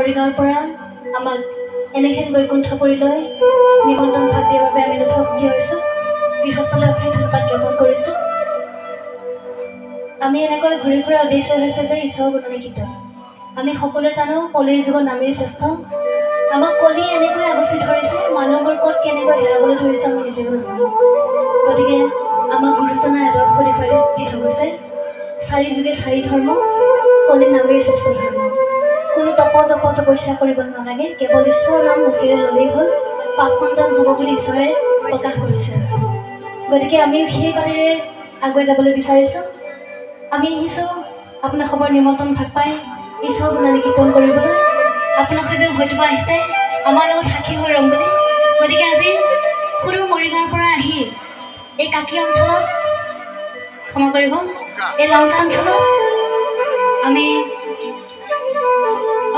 মৰিগাঁৱৰ পৰা আমাক এনেহেন বৈকুণ্ঠপুৰীলৈ নিমন্ত্ৰণ ভাগ দিয়াৰ বাবে আমি নথকি হৈছোঁ। গৃহস্থলৈ অশেষ ধন্যবাদ জ্ঞাপন কৰিছোঁ। আমি এনেকৈ ঘূৰি ফুৰা উদ্দেশ্য হৈছে যে ঈশ্বৰৰ গুণগান কীৰ্তন। আমি সকলোৱে জানো কলিৰ যুগত নামেই শ্ৰেষ্ঠ। আমাক কলি এনেকৈ আগচি ধৰিছে, মানুহবোৰ ক'ত কেনেকৈ হেৰাবলৈ ধৰিছে আমি নিজে নাজানো। গতিকে আমাক গুৰুজনাই আদৰ্শ দেখুৱাই দি থৈ গৈছে, চাৰি যুগে চাৰি ধৰ্ম, কলি নামেই শ্ৰেষ্ঠ ধৰ্ম। কোনো তপ জপ তপস্যা কৰিব নালাগে, কেৱল ঈশ্বৰৰ নাম মুখেৰে ল'লেই হ'ল, পাপ খণ্ডন হ'ব বুলি ঈশ্বৰে প্ৰকাশ কৰিছে। গতিকে আমিও সেই বাটেৰে আগুৱাই যাবলৈ বিচাৰিছোঁ। আমি আহিছোঁ আপোনাৰ খবৰ নিমন্ত্ৰণ ভাগ পাই ঈশ্বৰৰ গুণগান কীৰ্তন কৰিবলৈ। আপোনাৰ সৈতে হয়তোবা আহিছে আমাৰ লগত সাক্ষী হৈ ৰ'ম বুলি। গতিকে আজি সুদূৰ মৰিগাঁৱৰ পৰা আহি এই কাকি অঞ্চলত, ক্ষমা কৰিব, এই লংকা অঞ্চলত আমি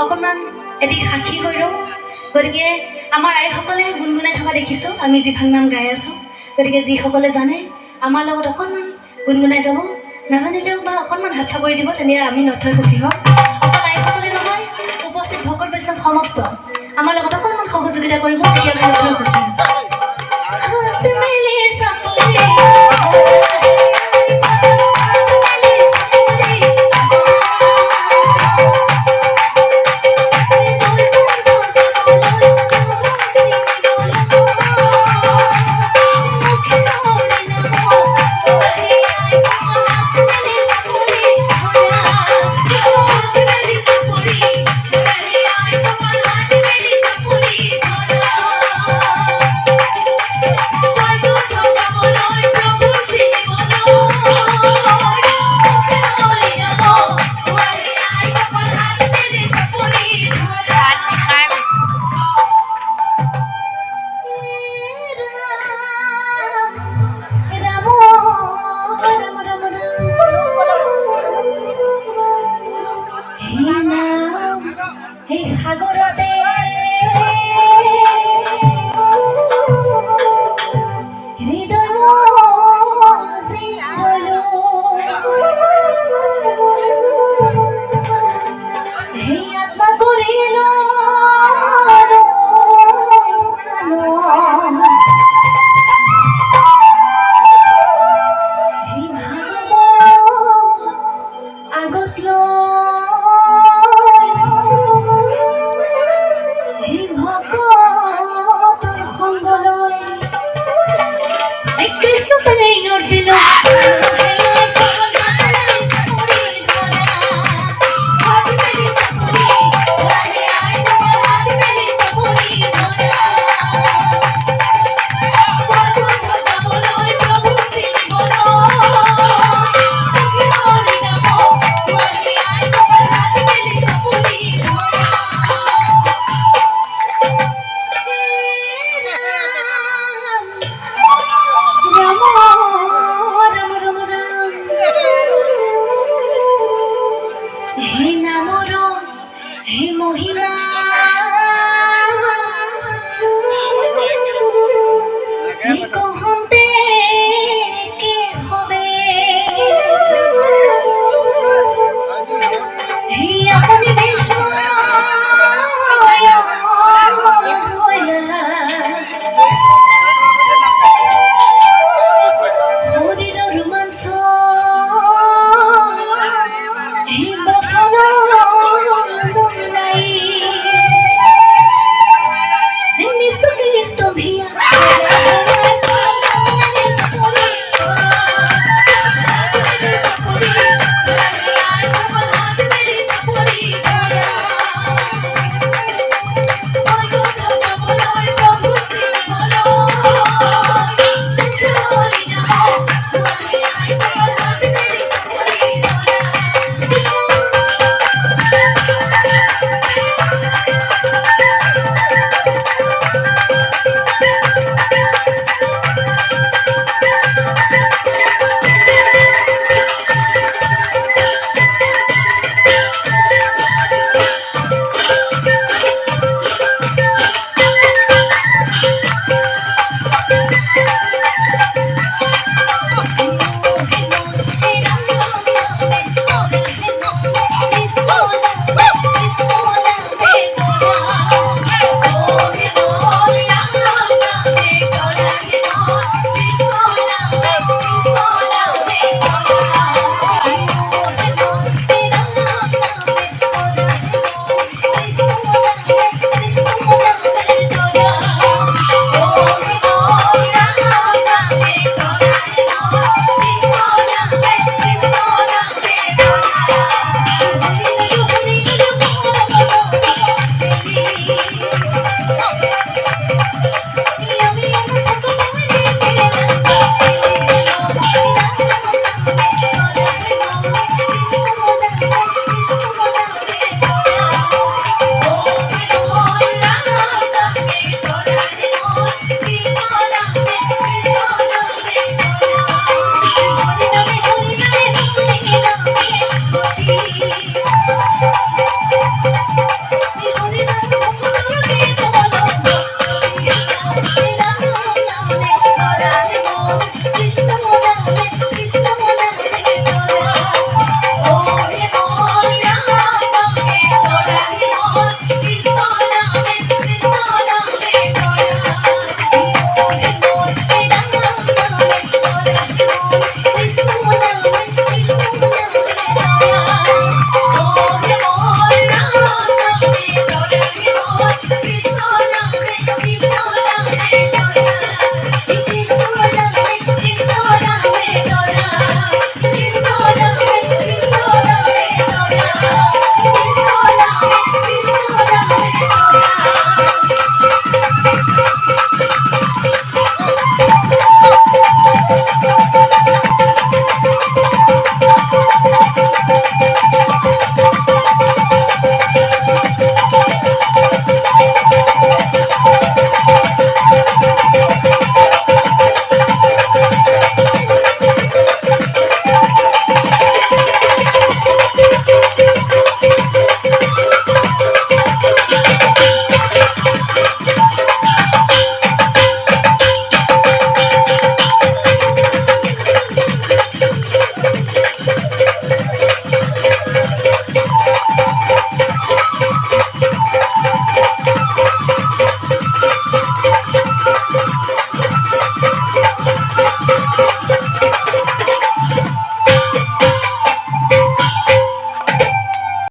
অকণমান এটি সাক্ষী হৈ ৰওঁ। গতিকে আমাৰ আইসকলে গুণগুণাই থকা দেখিছোঁ, আমি যিভাগ নাম গাই আছোঁ। গতিকে যিসকলে জানে আমাৰ লগত অকণমান গুণগুণাই যাব, নাজানিলেও বা অকণমান হাত চাপৰি দিব, তেনে আমি নথৈ সুখী হ'ম। অকল আইসকলে নহয়, উপস্থিত ভকত বৈষ্ণৱ সমস্ত আমাৰ লগত অকণমান সহযোগিতা কৰিব, তেতিয়া আমি নথৈ সুখী হ'ম। এই সাগৰত